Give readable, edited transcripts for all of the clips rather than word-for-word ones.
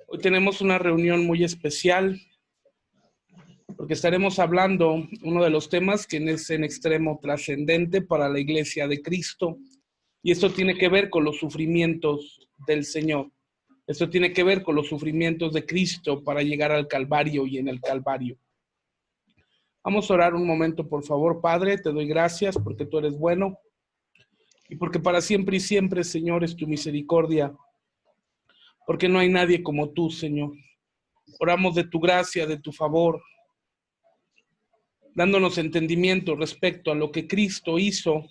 Hoy tenemos una reunión muy especial porque estaremos hablando uno de los temas que es en extremo trascendente para la Iglesia de Cristo, y esto tiene que ver con los sufrimientos del Señor. Esto tiene que ver con los sufrimientos de Cristo para llegar al Calvario y en el Calvario. Vamos a orar un momento, por favor. Padre, te doy gracias porque tú eres bueno y porque para siempre y siempre, Señor, es tu misericordia, porque no hay nadie como tú, Señor. Oramos de tu gracia, de tu favor, dándonos entendimiento respecto a lo que Cristo hizo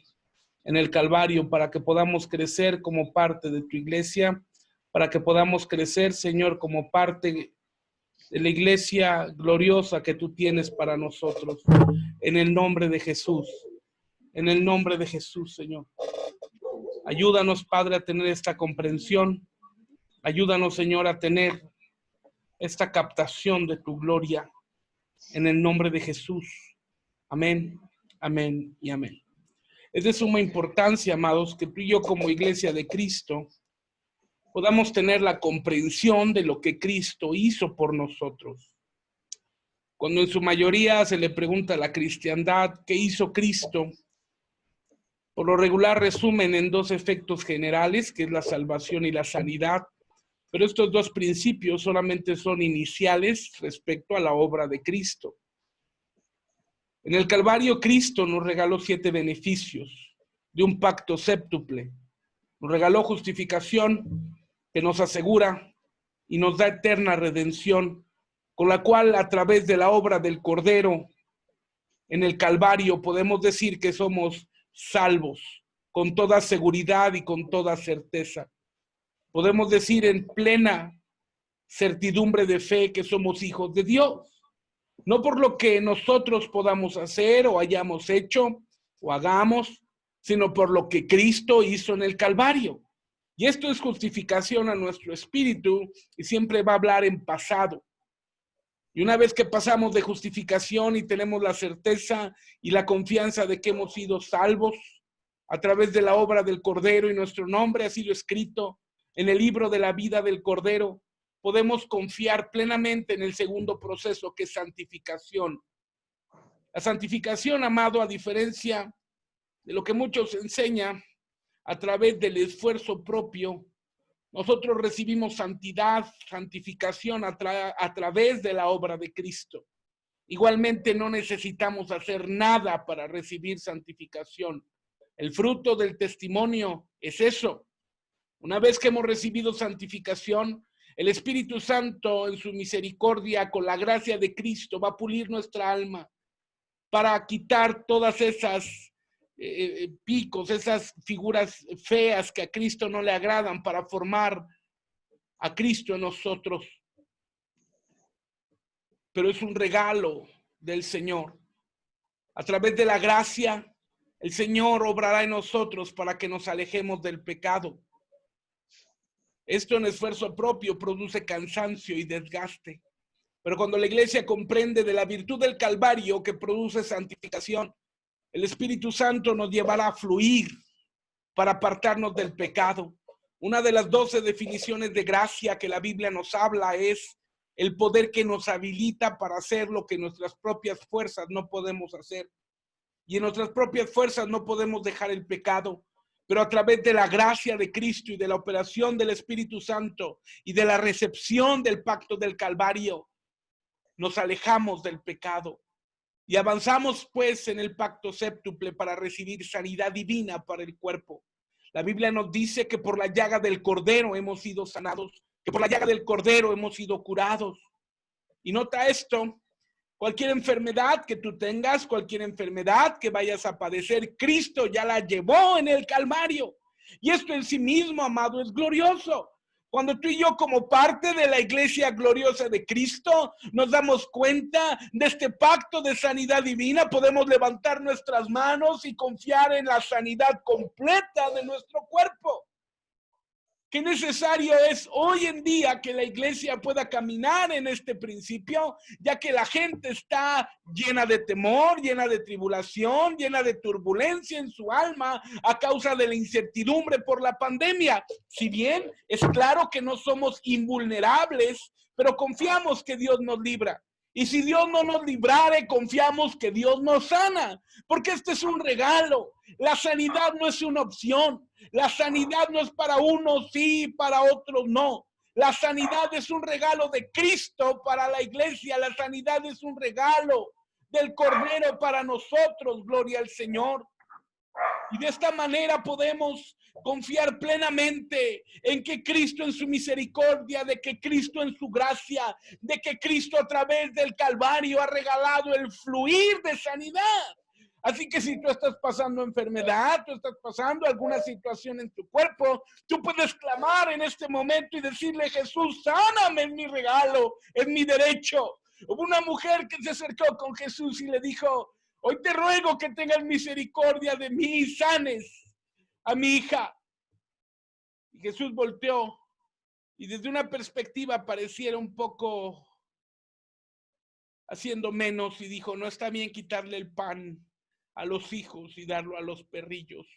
en el Calvario para que podamos crecer como parte de tu iglesia, para que podamos crecer, Señor, como parte de la iglesia gloriosa que tú tienes para nosotros. En el nombre de Jesús, en el nombre de Jesús, Señor. Ayúdanos, Padre, a tener esta comprensión. Ayúdanos, Señor, a tener esta captación de tu gloria. En el nombre de Jesús. Amén, amén y amén. Es de suma importancia, amados, que tú y yo como iglesia de Cristo podamos tener la comprensión de lo que Cristo hizo por nosotros. Cuando en su mayoría se le pregunta a la cristiandad qué hizo Cristo, por lo regular resumen en dos efectos generales, que es la salvación y la sanidad, pero estos dos principios solamente son iniciales respecto a la obra de Cristo. En el Calvario, Cristo nos regaló 7 beneficios de un pacto séptuple. Nos regaló justificación que nos asegura y nos da eterna redención, con la cual a través de la obra del Cordero en el Calvario podemos decir que somos salvos con toda seguridad y con toda certeza. Podemos decir en plena certidumbre de fe que somos hijos de Dios. No por lo que nosotros podamos hacer o hayamos hecho o hagamos, sino por lo que Cristo hizo en el Calvario. Y esto es justificación a nuestro espíritu y siempre va a hablar en pasado. Y una vez que pasamos de justificación y tenemos la certeza y la confianza de que hemos sido salvos a través de la obra del Cordero y nuestro nombre ha sido escrito en el libro de la vida del Cordero, podemos confiar plenamente en el segundo proceso, que es santificación. La santificación, amado, a diferencia de lo que muchos enseñan a través del esfuerzo propio, nosotros recibimos santidad, santificación a través de la obra de Cristo. Igualmente no necesitamos hacer nada para recibir santificación. El fruto del testimonio es eso. Una vez que hemos recibido santificación, el Espíritu Santo en su misericordia, con la gracia de Cristo, va a pulir nuestra alma para quitar todas esas picos, esas figuras feas que a Cristo no le agradan, para formar a Cristo en nosotros. Pero es un regalo del Señor. A través de la gracia, el Señor obrará en nosotros para que nos alejemos del pecado. Esto en esfuerzo propio produce cansancio y desgaste. Pero cuando la iglesia comprende de la virtud del Calvario que produce santificación, el Espíritu Santo nos llevará a fluir para apartarnos del pecado. Una de las 12 definiciones de gracia que la Biblia nos habla es el poder que nos habilita para hacer lo que nuestras propias fuerzas no podemos hacer. Y en nuestras propias fuerzas no podemos dejar el pecado. Pero a través de la gracia de Cristo y de la operación del Espíritu Santo y de la recepción del pacto del Calvario, nos alejamos del pecado y avanzamos pues en el pacto séptuple para recibir sanidad divina para el cuerpo. La Biblia nos dice que por la llaga del Cordero hemos sido sanados, que por la llaga del Cordero hemos sido curados. Y nota esto: cualquier enfermedad que tú tengas, cualquier enfermedad que vayas a padecer, Cristo ya la llevó en el Calvario. Y esto en sí mismo, amado, es glorioso. Cuando tú y yo, como parte de la iglesia gloriosa de Cristo, nos damos cuenta de este pacto de sanidad divina, podemos levantar nuestras manos y confiar en la sanidad completa de nuestro cuerpo. Qué necesario es hoy en día que la iglesia pueda caminar en este principio, ya que la gente está llena de temor, llena de tribulación, llena de turbulencia en su alma a causa de la incertidumbre por la pandemia. Si bien es claro que no somos invulnerables, pero confiamos que Dios nos libra. Y si Dios no nos librare, confiamos que Dios nos sana, porque este es un regalo. La sanidad no es una opción. La sanidad no es para unos sí, para otros no. La sanidad es un regalo de Cristo para la iglesia. La sanidad es un regalo del Cordero para nosotros. Gloria al Señor. Y de esta manera podemos confiar plenamente en que Cristo en su misericordia, de que Cristo en su gracia, de que Cristo a través del Calvario ha regalado el fluir de sanidad. Así que si tú estás pasando enfermedad, tú estás pasando alguna situación en tu cuerpo, tú puedes clamar en este momento y decirle: Jesús, sáname, es mi regalo, es mi derecho. Hubo una mujer que se acercó con Jesús y le dijo: hoy te ruego que tengas misericordia de mí y sanes a mi hija. Y Jesús volteó y desde una perspectiva pareciera un poco haciendo menos y dijo: no está bien quitarle el pan a los hijos y darlo a los perrillos.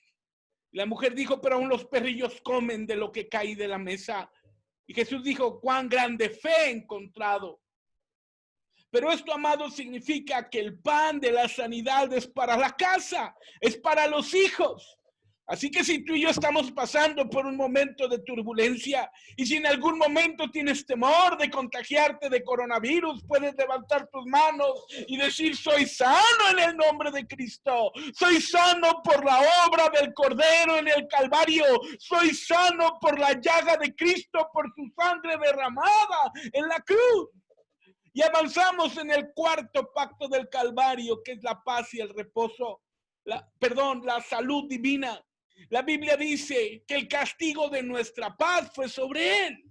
Y la mujer dijo: pero aún los perrillos comen de lo que cae de la mesa. Y Jesús dijo: cuán grande fe he encontrado. Pero esto, amado, significa que el pan de la sanidad es para la casa, es para los hijos. Así que si tú y yo estamos pasando por un momento de turbulencia y si en algún momento tienes temor de contagiarte de coronavirus, puedes levantar tus manos y decir: soy sano en el nombre de Cristo, soy sano por la obra del Cordero en el Calvario, soy sano por la llaga de Cristo, por su sangre derramada en la cruz. Y avanzamos en el cuarto pacto del Calvario, que es la paz y el reposo, la salud divina. La Biblia dice que el castigo de nuestra paz fue sobre él.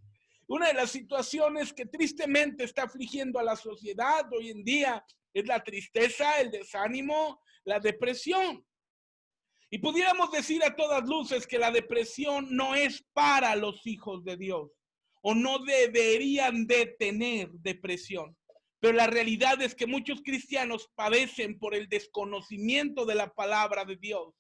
Una de las situaciones que tristemente está afligiendo a la sociedad hoy en día es la tristeza, el desánimo, la depresión. Y pudiéramos decir a todas luces que la depresión no es para los hijos de Dios, o no deberían de tener depresión. Pero la realidad es que muchos cristianos padecen por el desconocimiento de la palabra de Dios.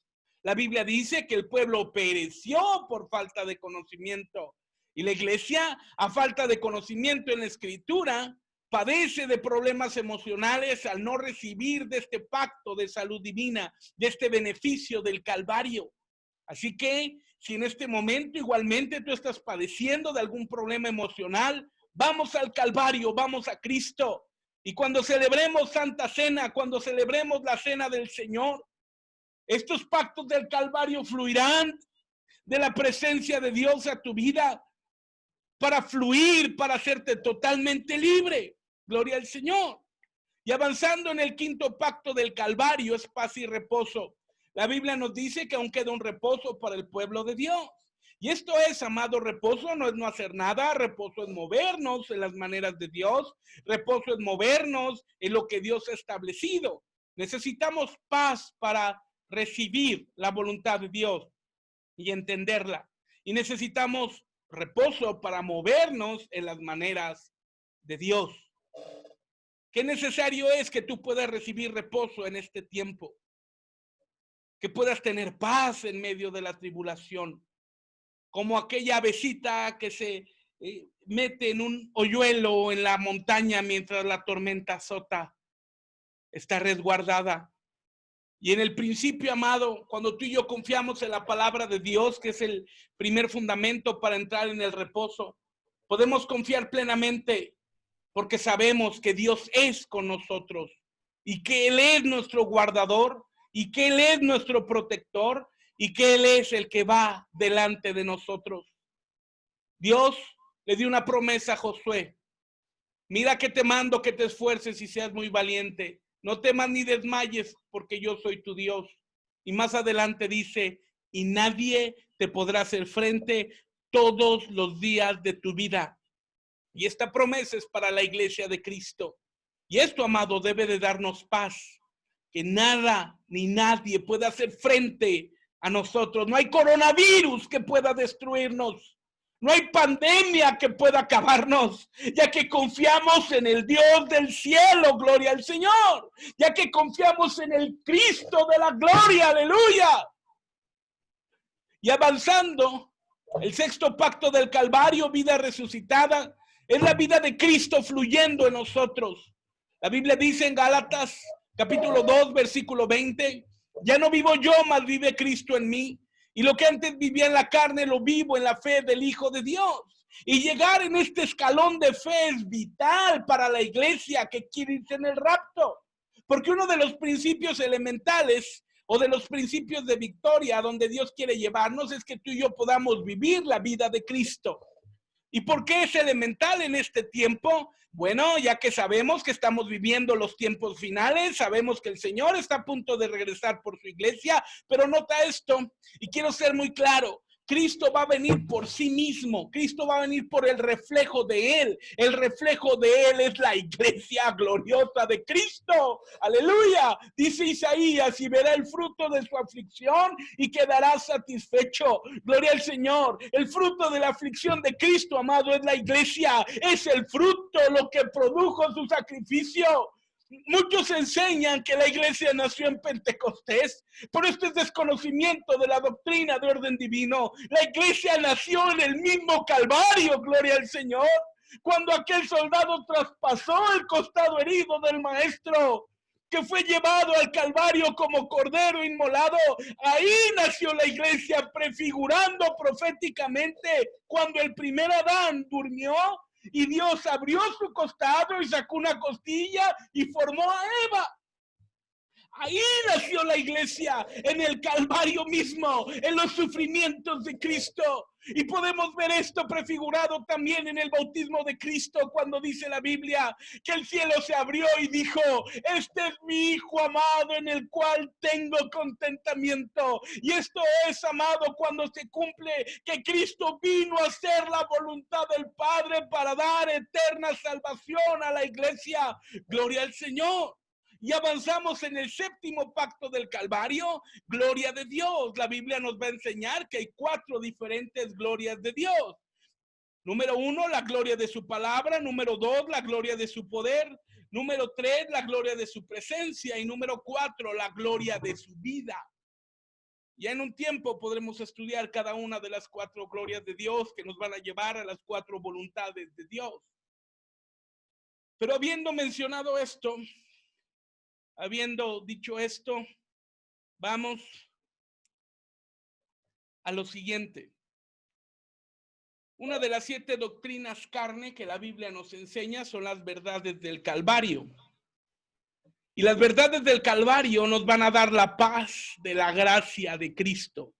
La Biblia dice que el pueblo pereció por falta de conocimiento. Y la iglesia, a falta de conocimiento en la Escritura, padece de problemas emocionales al no recibir de este pacto de salud divina, de este beneficio del Calvario. Así que si en este momento igualmente tú estás padeciendo de algún problema emocional, vamos al Calvario, vamos a Cristo. Y cuando celebremos Santa Cena, cuando celebremos la Cena del Señor, estos pactos del Calvario fluirán de la presencia de Dios a tu vida para fluir, para hacerte totalmente libre. Gloria al Señor. Y avanzando en el quinto pacto del Calvario es paz y reposo. La Biblia nos dice que aún queda un reposo para el pueblo de Dios. Y esto es, amado, reposo no es no hacer nada, reposo es movernos en las maneras de Dios, reposo es movernos en lo que Dios ha establecido. Necesitamos paz para recibir la voluntad de Dios y entenderla. Y necesitamos reposo para movernos en las maneras de Dios. Qué necesario es que tú puedas recibir reposo en este tiempo, que puedas tener paz en medio de la tribulación, como aquella avecita que se mete en un hoyuelo en la montaña mientras la tormenta azota, está resguardada. Y en el principio, amado, cuando tú y yo confiamos en la palabra de Dios, que es el primer fundamento para entrar en el reposo, podemos confiar plenamente porque sabemos que Dios es con nosotros y que Él es nuestro guardador y que Él es nuestro protector y que Él es el que va delante de nosotros. Dios le dio una promesa a Josué: mira que te mando que te esfuerces y seas muy valiente. No temas ni desmayes, porque yo soy tu Dios. Y más adelante dice: y nadie te podrá hacer frente todos los días de tu vida. Y esta promesa es para la iglesia de Cristo. Y esto, amado, debe de darnos paz. Que nada ni nadie pueda hacer frente a nosotros. No hay coronavirus que pueda destruirnos. No hay pandemia que pueda acabarnos, ya que confiamos en el Dios del cielo, gloria al Señor, ya que confiamos en el Cristo de la gloria, aleluya. Y avanzando, el sexto pacto del Calvario, vida resucitada, es la vida de Cristo fluyendo en nosotros. La Biblia dice en Gálatas capítulo 2, versículo 20, ya no vivo yo, mas vive Cristo en mí. Y lo que antes vivía en la carne, lo vivo en la fe del Hijo de Dios. Y llegar en este escalón de fe es vital para la iglesia que quiere irse en el rapto. Porque uno de los principios elementales o de los principios de victoria donde Dios quiere llevarnos es que tú y yo podamos vivir la vida de Cristo. ¿Y por qué es elemental en este tiempo? Bueno, ya que sabemos que estamos viviendo los tiempos finales, sabemos que el Señor está a punto de regresar por su iglesia, pero nota esto, y quiero ser muy claro, Cristo va a venir por sí mismo, Cristo va a venir por el reflejo de Él. El reflejo de Él es la iglesia gloriosa de Cristo. Aleluya. Dice Isaías, y verá el fruto de su aflicción y quedará satisfecho. Gloria al Señor. El fruto de la aflicción de Cristo, amado, es la iglesia. Es el fruto, lo que produjo su sacrificio. Muchos enseñan que la iglesia nació en Pentecostés, pero esto es desconocimiento de la doctrina de orden divino. La iglesia nació en el mismo Calvario, gloria al Señor, cuando aquel soldado traspasó el costado herido del maestro, que fue llevado al Calvario como cordero inmolado. Ahí nació la iglesia, prefigurando proféticamente cuando el primer Adán durmió y Dios abrió su costado y sacó una costilla y formó a Eva. Ahí nació la iglesia, en el Calvario mismo, en los sufrimientos de Cristo. Y podemos ver esto prefigurado también en el bautismo de Cristo, cuando dice la Biblia que el cielo se abrió y dijo, este es mi Hijo amado en el cual tengo contentamiento. Y esto es, amado, cuando se cumple que Cristo vino a hacer la voluntad del Padre para dar eterna salvación a la iglesia. Gloria al Señor. Y avanzamos en el séptimo pacto del Calvario, gloria de Dios. La Biblia nos va a enseñar que hay 4 diferentes glorias de Dios. Número 1, la gloria de su palabra. Número 2, la gloria de su poder. Número 3, la gloria de su presencia. Y número 4, la gloria de su vida. Ya en un tiempo podremos estudiar cada una de las 4 glorias de Dios que nos van a llevar a las 4 voluntades de Dios. Pero habiendo mencionado esto, habiendo dicho esto, vamos a lo siguiente. Una de las 7 doctrinas carne que la Biblia nos enseña son las verdades del Calvario. Y las verdades del Calvario nos van a dar la paz de la gracia de Cristo.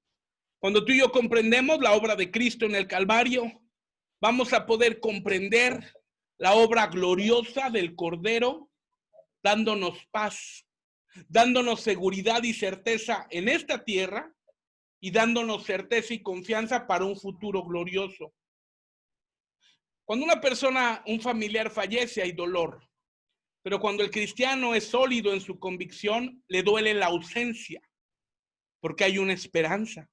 Cuando tú y yo comprendemos la obra de Cristo en el Calvario, vamos a poder comprender la obra gloriosa del Cordero, dándonos paz, dándonos seguridad y certeza en esta tierra y dándonos certeza y confianza para un futuro glorioso. Cuando una persona, un familiar fallece, hay dolor. Pero cuando el cristiano es sólido en su convicción, le duele la ausencia, porque hay una esperanza.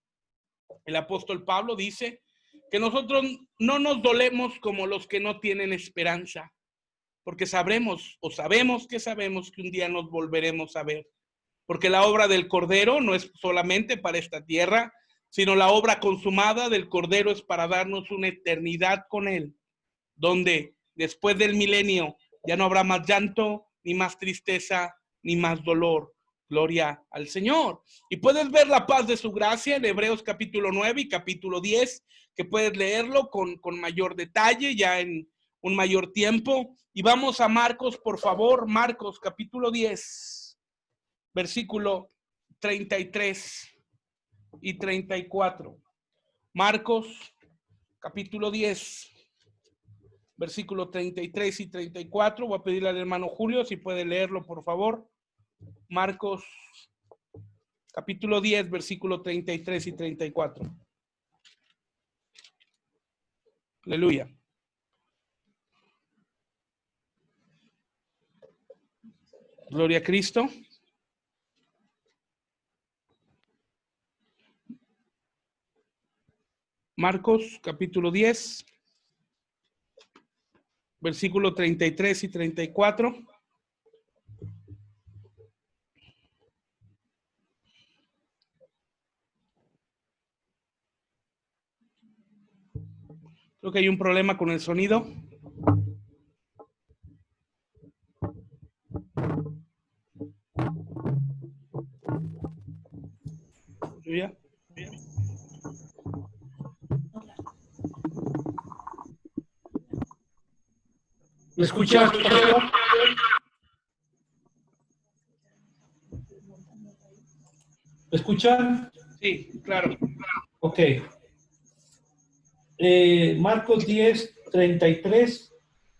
El apóstol Pablo dice que nosotros no nos dolemos como los que no tienen esperanza, porque sabemos que un día nos volveremos a ver. Porque la obra del Cordero no es solamente para esta tierra, sino la obra consumada del Cordero es para darnos una eternidad con Él, donde después del milenio ya no habrá más llanto, ni más tristeza, ni más dolor. Gloria al Señor. Y puedes ver la paz de su gracia en Hebreos capítulo 9 y capítulo 10, que puedes leerlo con mayor detalle, ya en un mayor tiempo. Y vamos a Marcos, por favor, Marcos capítulo 10, versículo 33 y 34. Marcos capítulo 10. Versículo 33 y 34. Voy a pedirle al hermano Julio si puede leerlo, por favor. Marcos, capítulo 10, versículo 33 y 34. Aleluya. Gloria a Cristo. Marcos capítulo 10, versículo 33 y 34. Creo que hay un problema con el sonido. ¿Ya? ¿Me escuchas, pastor? ¿Me escuchan? Sí, claro. Ok. Marcos 10, 33.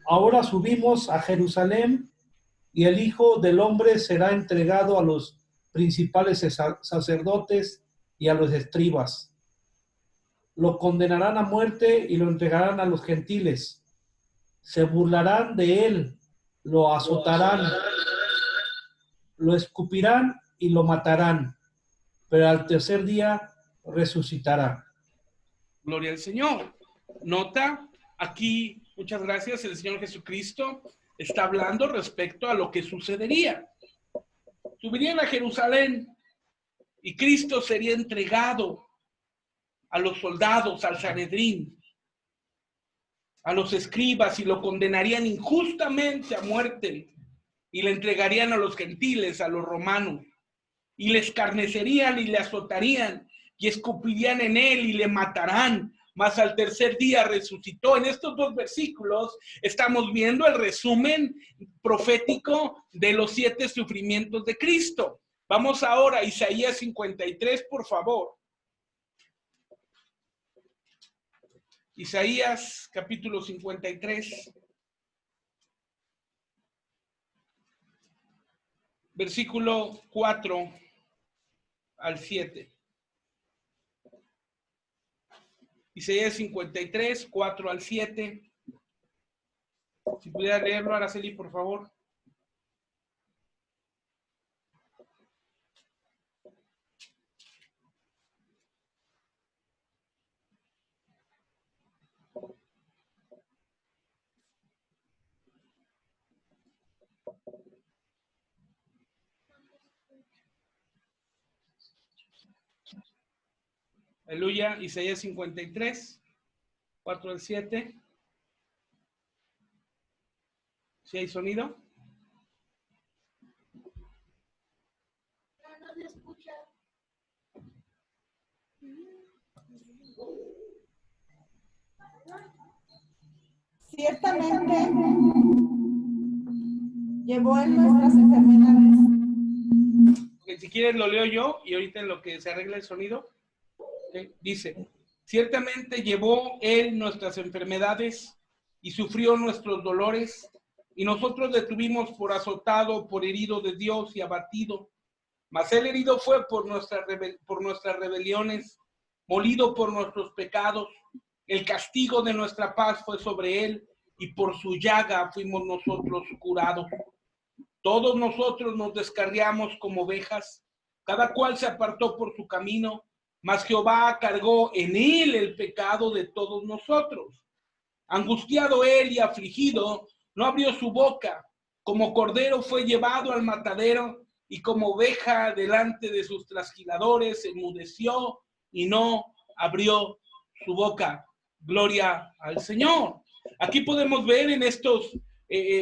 Ahora subimos a Jerusalén y el Hijo del Hombre será entregado a los principales sacerdotes y a los escribas. Lo condenarán a muerte y lo entregarán a los gentiles. Se burlarán de él, lo azotarán, lo escupirán y lo matarán, pero al tercer día resucitará. Gloria al Señor. Nota, aquí, muchas gracias, el Señor Jesucristo está hablando respecto a lo que sucedería. Subirían a Jerusalén y Cristo sería entregado a los soldados, al Sanedrín, a los escribas, y lo condenarían injustamente a muerte y le entregarían a los gentiles, a los romanos, y le escarnecerían y le azotarían y escupirían en él y le matarán, mas al tercer día resucitó. En estos dos versículos estamos viendo el resumen profético de los 7 sufrimientos de Cristo. Vamos ahora a Isaías 53, por favor. Isaías capítulo 53, versículo 4 al 7. Isaías 53, 4 al 7. Si pudiera leerlo, Araceli, por favor. Aleluya. Isaías 53, 4 al 7. ¿Sí hay sonido? No se escucha. Ciertamente llevó en nuestras enfermedades. Okay, si quieres lo leo yo y ahorita en lo que se arregla el sonido. Okay, dice, ciertamente llevó él nuestras enfermedades y sufrió nuestros dolores, y nosotros le tuvimos por azotado, por herido de Dios y abatido. Mas él herido fue por nuestras rebeliones, molido por nuestros pecados. El castigo de nuestra paz fue sobre él, y por su llaga fuimos nosotros curados. Todos nosotros nos descarriamos como ovejas, cada cual se apartó por su camino, mas Jehová cargó en él el pecado de todos nosotros. Angustiado él y afligido, no abrió su boca. Como cordero fue llevado al matadero, y como oveja delante de sus trasquiladores enmudeció y no abrió su boca. Gloria al Señor. Aquí podemos ver en estos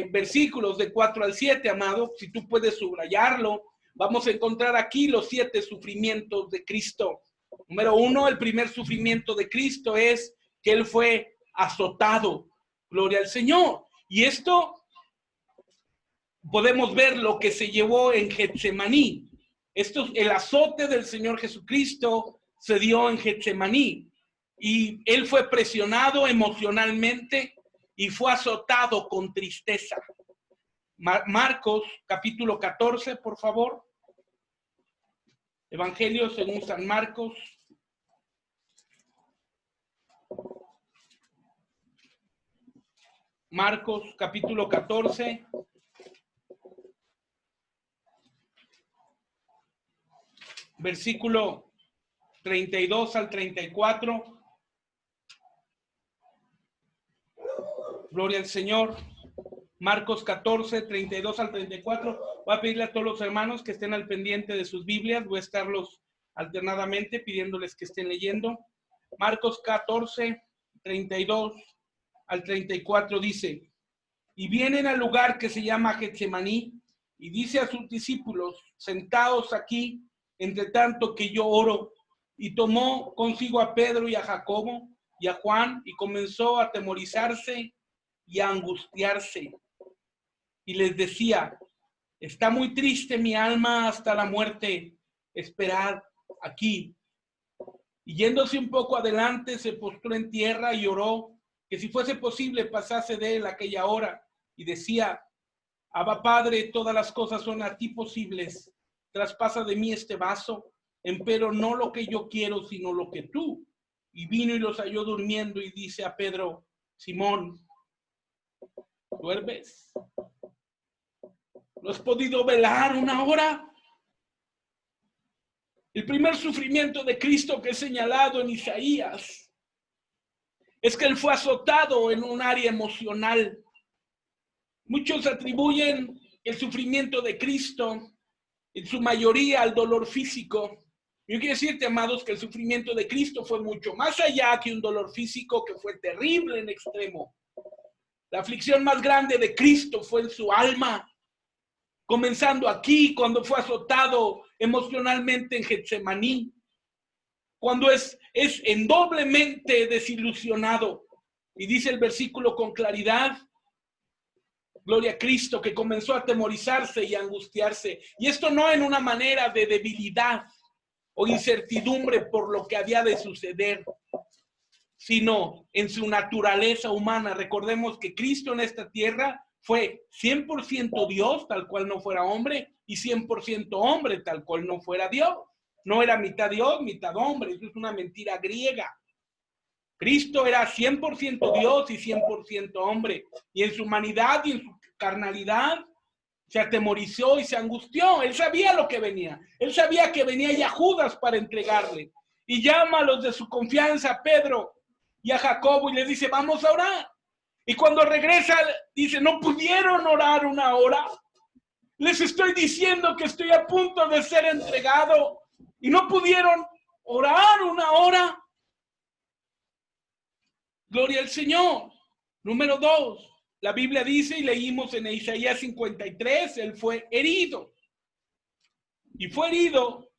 versículos de 4 al 7, amado, si tú puedes subrayarlo, vamos a encontrar aquí los 7 sufrimientos de Cristo. Número 1, el primer sufrimiento de Cristo es que él fue azotado. Gloria al Señor. Y esto podemos ver lo que se llevó en Getsemaní. El azote del Señor Jesucristo se dio en Getsemaní. Y él fue presionado emocionalmente y fue azotado con tristeza. Marcos capítulo 14, por favor. Evangelio según San Marcos. Marcos capítulo 14. Versículo 32 al 34. Gloria al Señor. Marcos 14, 32 al 34. Voy a pedirle a todos los hermanos que estén al pendiente de sus Biblias. Voy a estarlos alternadamente pidiéndoles que estén leyendo. Marcos 14, 32 al 34 dice: y vienen al lugar que se llama Getsemaní, y dice a sus discípulos: sentaos aquí, entre tanto que yo oro. Y tomó consigo a Pedro y a Jacobo y a Juan, y comenzó a atemorizarse y a angustiarse. Y les decía: está muy triste mi alma hasta la muerte, esperad aquí. Y yéndose un poco adelante, se postró en tierra y oró que si fuese posible pasase de él aquella hora. Y decía: Abba Padre, todas las cosas son a ti posibles. Traspasa de mí este vaso, empero no lo que yo quiero, sino lo que tú. Y vino y los halló durmiendo y dice a Pedro: Simón, ¿duermes? ¿No has podido velar una hora? El primer sufrimiento de Cristo que es señalado en Isaías es que él fue azotado en un área emocional. Muchos atribuyen el sufrimiento de Cristo en su mayoría al dolor físico. Yo quiero decirte, amados, que el sufrimiento de Cristo fue mucho más allá que un dolor físico que fue terrible en extremo. La aflicción más grande de Cristo fue en su alma, comenzando aquí cuando fue azotado emocionalmente en Getsemaní, cuando es en doblemente desilusionado. Y dice el versículo con claridad: gloria a Cristo, que comenzó a atemorizarse y a angustiarse. Y esto no en una manera de debilidad o incertidumbre por lo que había de suceder, sino en su naturaleza humana. Recordemos que Cristo en esta tierra fue 100% Dios, tal cual no fuera hombre, y 100% hombre, tal cual no fuera Dios. No era mitad Dios, mitad hombre. Eso es una mentira griega. Cristo era 100% Dios y 100% hombre. Y en su humanidad y en su carnalidad se atemorizó y se angustió. Él sabía lo que venía. Él sabía que venía ya Judas para entregarle. Y llama a los de su confianza, a Pedro y a Jacobo, y les dice: vamos a orar. Y cuando regresa, dice: ¿no pudieron orar una hora? Les estoy diciendo que estoy a punto de ser entregado. ¿Y no pudieron orar una hora? Gloria al Señor. Número 2. La Biblia dice, y leímos en Isaías 53, él fue herido. Y fue herido,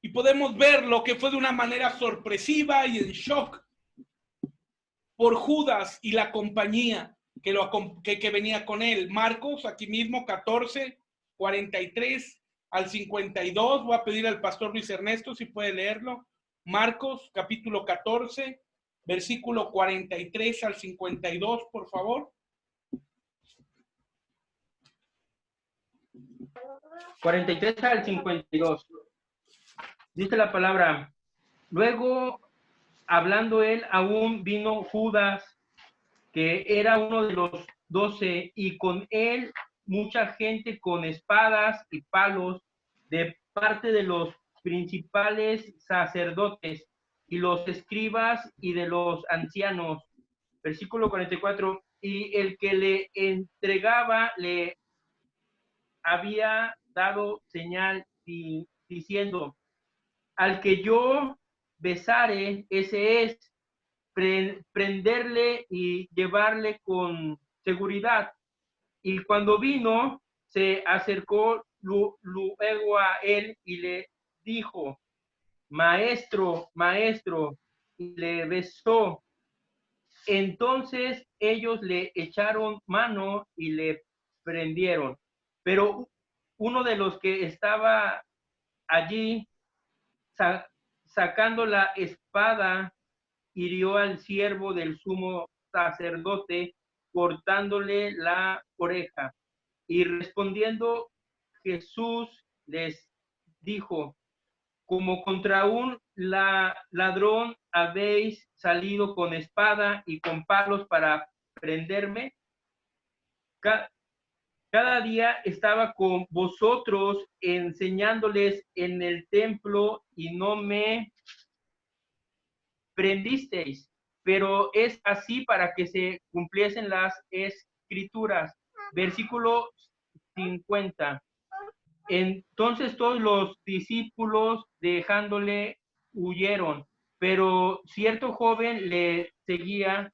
y podemos verlo que fue de una manera sorpresiva y en shock por Judas y la compañía que venía con él. Marcos, aquí mismo, 14, 43 al 52. Voy a pedir al pastor Luis Ernesto si puede leerlo. Marcos, capítulo 14, versículo 43 al 52, por favor. 43 al 52. Dice la palabra: luego, hablando él aún, vino Judas, que era uno de los 12, y con él mucha gente con espadas y palos de parte de los principales sacerdotes y los escribas y de los ancianos. Versículo 44. Y el que le entregaba le había dado señal diciendo: al que yo besare, ese es, prenderle y llevarle con seguridad. Y cuando vino, se acercó luego a él y le dijo: maestro, maestro, y le besó. Entonces ellos le echaron mano y le prendieron. Pero uno de los que estaba allí, sacando la espada, hirió al siervo del sumo sacerdote, cortándole la oreja. Y respondiendo Jesús les dijo: como contra un ladrón habéis salido con espada y con palos para prenderme. Cada día estaba con vosotros enseñándoles en el templo y no me prendisteis, pero es así para que se cumpliesen las escrituras. Versículo 50. Entonces todos los discípulos dejándole huyeron, pero cierto joven le seguía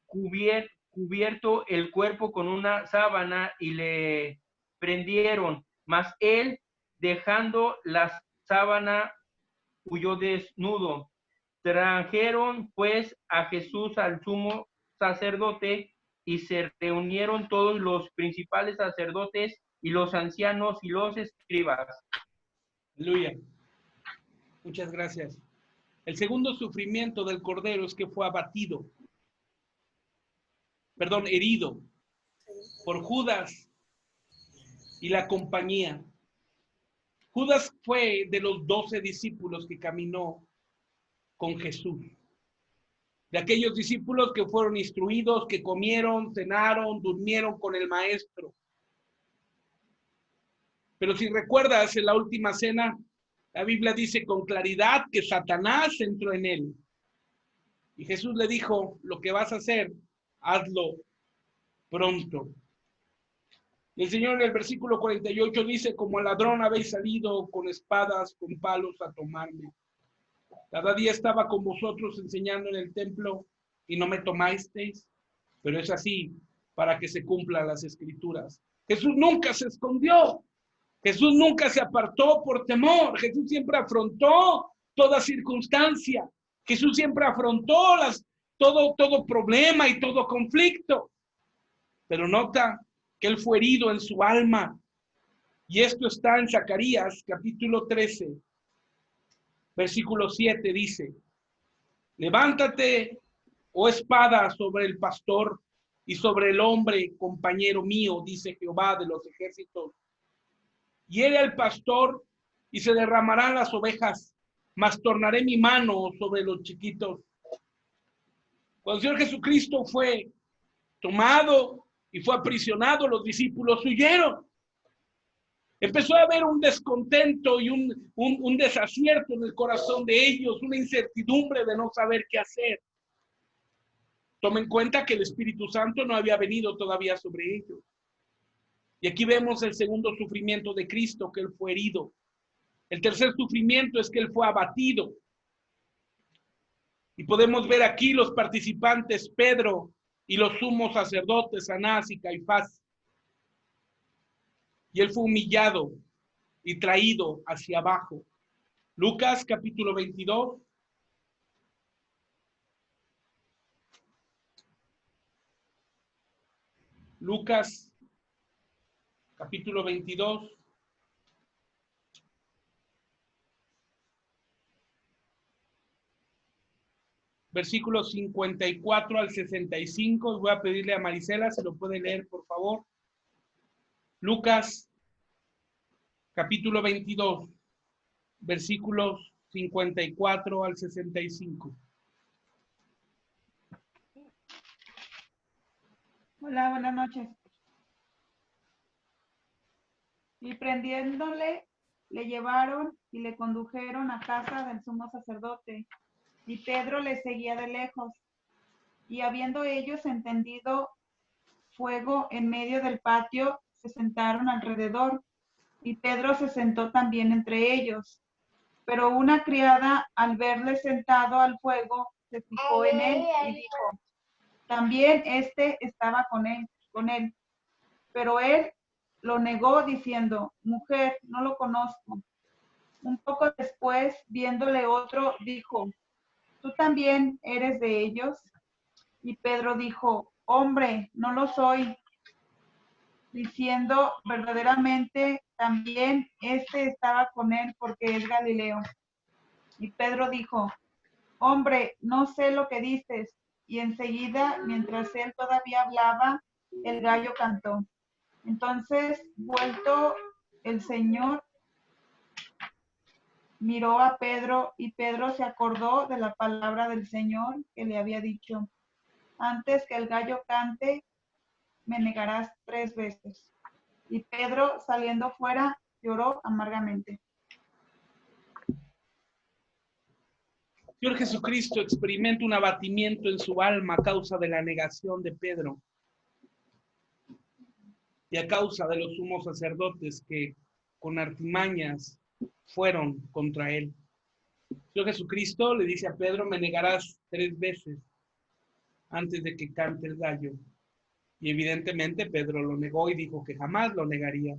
cubierto el cuerpo con una sábana y le prendieron, mas él dejando la sábana huyó desnudo. Trajeron pues a Jesús al sumo sacerdote y se reunieron todos los principales sacerdotes y los ancianos y los escribas. Aleluya. Muchas gracias. El segundo sufrimiento del Cordero es que fue herido por Judas y la compañía. Judas fue de los 12 discípulos que caminó con Jesús. De aquellos discípulos que fueron instruidos, que comieron, cenaron, durmieron con el maestro. Pero si recuerdas, en la última cena, la Biblia dice con claridad que Satanás entró en él. Y Jesús le dijo, lo que vas a hacer, hazlo pronto. Y el Señor en el versículo 48 dice, como ladrón habéis salido con espadas, con palos a tomarme. Cada día estaba con vosotros enseñando en el templo y no me tomasteis, pero es así para que se cumplan las escrituras. Jesús nunca se escondió. Jesús nunca se apartó por temor. Jesús siempre afrontó toda circunstancia. Jesús siempre afrontó todo problema y todo conflicto. Pero nota que él fue herido en su alma. Y esto está en Zacarías, capítulo 13, versículo 7, dice, levántate, oh espada, sobre el pastor y sobre el hombre, compañero mío, dice Jehová de los ejércitos. Hiere al pastor y se derramarán las ovejas, mas tornaré mi mano sobre los chiquitos. Cuando el Señor Jesucristo fue tomado y fue aprisionado, los discípulos huyeron. Empezó a haber un descontento y un desacierto en el corazón de ellos, una incertidumbre de no saber qué hacer. Tomen en cuenta que el Espíritu Santo no había venido todavía sobre ellos. Y aquí vemos el segundo sufrimiento de Cristo, que él fue herido. El tercer sufrimiento es que él fue abatido. Y podemos ver aquí los participantes, Pedro y los sumos sacerdotes, Anás y Caifás. Y él fue humillado y traído hacia abajo. Lucas capítulo 22. Lucas capítulo 22. Versículos 54 al 65. Voy a pedirle a Marisela, se lo puede leer, por favor. Lucas, capítulo 22, versículos 54 al 65. Hola, buenas noches. Y prendiéndole, le llevaron y le condujeron a casa del sumo sacerdote. Y Pedro le seguía de lejos. Y habiendo ellos encendido fuego en medio del patio, se sentaron alrededor. Y Pedro se sentó también entre ellos. Pero una criada, al verle sentado al fuego, se fijó en él y dijo, también estaba con él. Pero él lo negó diciendo, mujer, no lo conozco. Un poco después, viéndole otro, dijo, ¿tú también eres de ellos? Y Pedro dijo, hombre, no lo soy. Diciendo, verdaderamente, también estaba con él porque es Galileo. Y Pedro dijo, hombre, no sé lo que dices. Y enseguida, mientras él todavía hablaba, el gallo cantó. Entonces, vuelto el Señor, miró a Pedro y Pedro se acordó de la palabra del Señor que le había dicho, antes que el gallo cante, me negarás 3 veces. Y Pedro, saliendo fuera, lloró amargamente. Señor Jesucristo experimenta un abatimiento en su alma a causa de la negación de Pedro y a causa de los sumos sacerdotes que con artimañas fueron contra él. Señor Jesucristo le dice a Pedro: me negarás 3 veces antes de que cante el gallo. Y evidentemente Pedro lo negó y dijo que jamás lo negaría.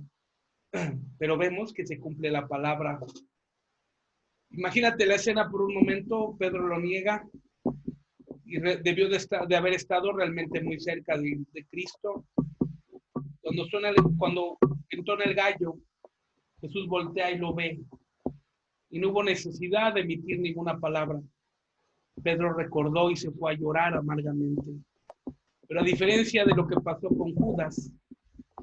Pero vemos que se cumple la palabra. Imagínate la escena por un momento. Pedro lo niega y debió de haber estado realmente muy cerca de Cristo. Cuando entona el gallo, Jesús voltea y lo ve. Y no hubo necesidad de emitir ninguna palabra. Pedro recordó y se fue a llorar amargamente. Pero a diferencia de lo que pasó con Judas,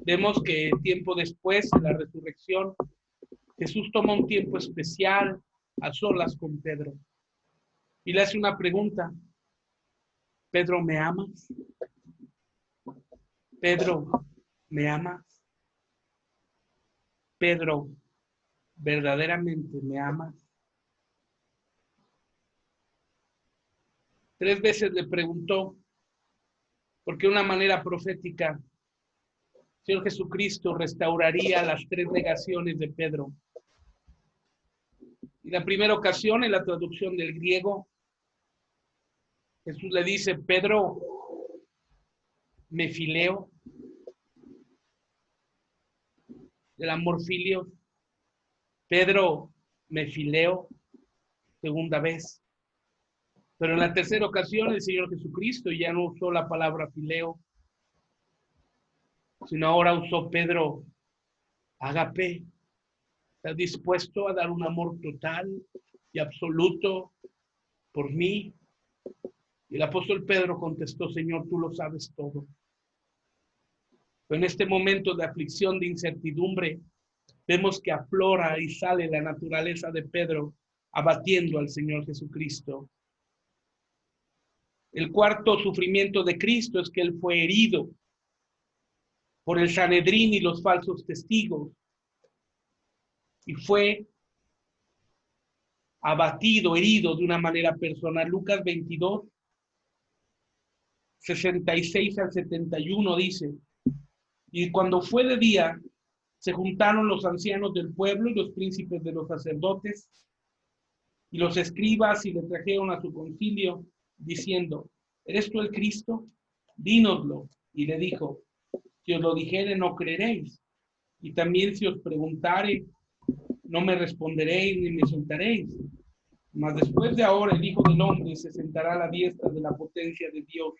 vemos que tiempo después de la resurrección, Jesús toma un tiempo especial a solas con Pedro y le hace una pregunta: Pedro, ¿me amas? Pedro, ¿me amas? Pedro, ¿verdaderamente me amas? 3 veces le preguntó, porque de una manera profética, Señor Jesucristo restauraría las 3 negaciones de Pedro. Y la primera ocasión, en la traducción del griego, Jesús le dice: Pedro, me fileo, del amor filio. Pedro, me fileo, segunda vez. Pero en la tercera ocasión el Señor Jesucristo ya no usó la palabra fileo, sino ahora usó Pedro, ágape. ¿Estás dispuesto a dar un amor total y absoluto por mí? Y el apóstol Pedro contestó: Señor, tú lo sabes todo. Pero en este momento de aflicción, de incertidumbre, vemos que aflora y sale la naturaleza de Pedro, abatiendo al Señor Jesucristo. El cuarto sufrimiento de Cristo es que él fue herido por el Sanedrín y los falsos testigos, y fue abatido, herido de una manera personal. Lucas 22, 66 al 71 dice: y cuando fue de día, se juntaron los ancianos del pueblo y los príncipes de los sacerdotes y los escribas, y le trajeron a su concilio, diciendo: ¿eres tú el Cristo? Dínoslo. Y le dijo: si os lo dijere, no creeréis, y también si os preguntare, no me responderéis ni me soltaréis. Mas después de ahora el Hijo del Hombre se sentará a la diestra de la potencia de Dios.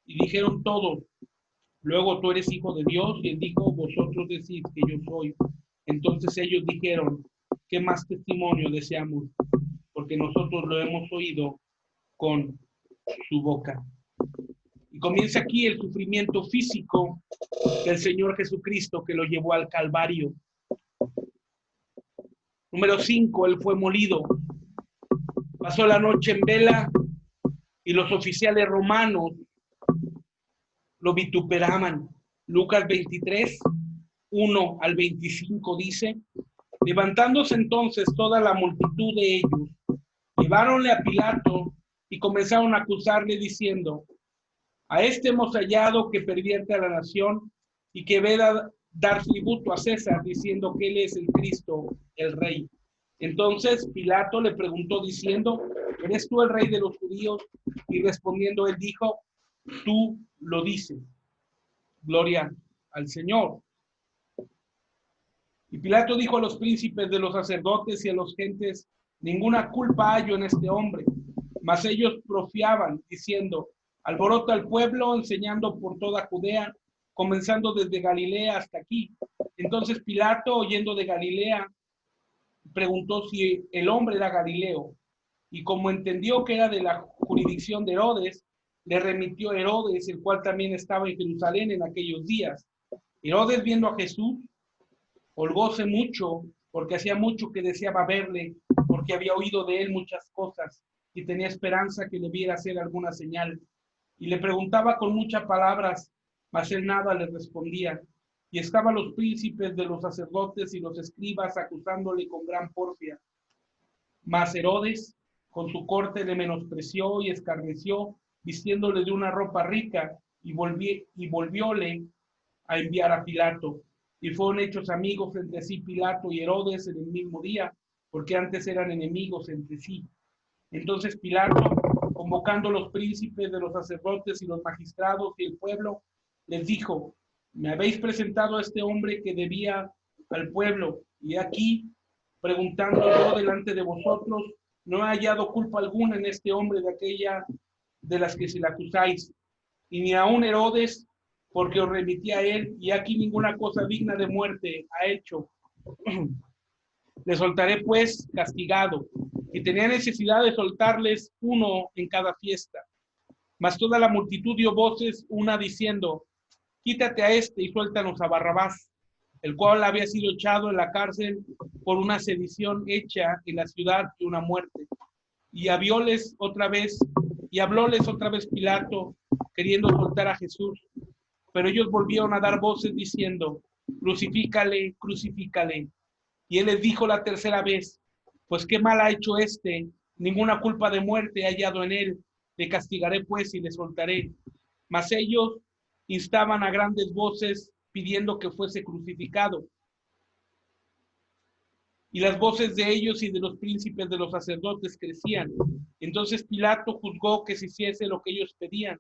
Y dijeron todos: luego tú eres Hijo de Dios. Y él dijo: vosotros decís que yo soy. Entonces ellos dijeron: ¿qué más testimonio deseamos? Porque nosotros lo hemos oído con su boca. Y comienza aquí el sufrimiento físico del Señor Jesucristo, que lo llevó al Calvario. Número 5, él fue molido. Pasó la noche en vela y los oficiales romanos lo vituperaban. Lucas 23, 1 al 25 dice: levantándose entonces toda la multitud de ellos, lleváronle a Pilato y comenzaron a acusarle diciendo: a este hemos hallado que pervierte a la nación y que ve dar tributo a César, diciendo que él es el Cristo, el Rey. Entonces Pilato le preguntó diciendo: ¿eres tú el Rey de los judíos? Y respondiendo él dijo: tú lo dices. Gloria al Señor. Y Pilato dijo a los príncipes de los sacerdotes y a los gentes: ninguna culpa hallo en este hombre. Mas ellos profiaban, diciendo: alborota al pueblo, enseñando por toda Judea, comenzando desde Galilea hasta aquí. Entonces Pilato, oyendo de Galilea, preguntó si el hombre era Galileo. Y como entendió que era de la jurisdicción de Herodes, le remitió a Herodes, el cual también estaba en Jerusalén en aquellos días. Herodes, viendo a Jesús, holgóse mucho, porque hacía mucho que deseaba verle, porque había oído de él muchas cosas, y tenía esperanza que le viera hacer alguna señal. Y le preguntaba con muchas palabras, mas él nada le respondía. Y estaban los príncipes de los sacerdotes y los escribas acusándole con gran porfia. Mas Herodes, Con su corte le menospreció y escarneció, vistiéndole de una ropa rica, y volvióle a enviar a Pilato. Y fueron hechos amigos entre sí Pilato y Herodes en el mismo día, porque antes eran enemigos entre sí. Entonces Pilato, convocando los príncipes de los sacerdotes y los magistrados y el pueblo, les dijo: me habéis presentado a este hombre que debía al pueblo, y aquí, preguntando yo delante de vosotros, no he hallado culpa alguna en este hombre de aquella de las que se le acusáis, y ni aun Herodes, porque os remití a él, y aquí ninguna cosa digna de muerte ha hecho. Le soltaré pues castigado, y tenía necesidad de soltarles uno en cada fiesta. Mas toda la multitud dio voces, una diciendo: quítate a este y suéltanos a Barrabás, el cual había sido echado en la cárcel por una sedición hecha en la ciudad de una muerte. Y hablóles otra vez Pilato, queriendo soltar a Jesús. Pero ellos volvieron a dar voces diciendo: crucifícale, crucifícale. Y él les dijo la tercera vez: pues qué mal ha hecho este, ninguna culpa de muerte he hallado en él, le castigaré pues y le soltaré. Mas ellos instaban a grandes voces pidiendo que fuese crucificado. Y las voces de ellos y de los príncipes de los sacerdotes crecían. Entonces Pilato juzgó que se hiciese lo que ellos pedían,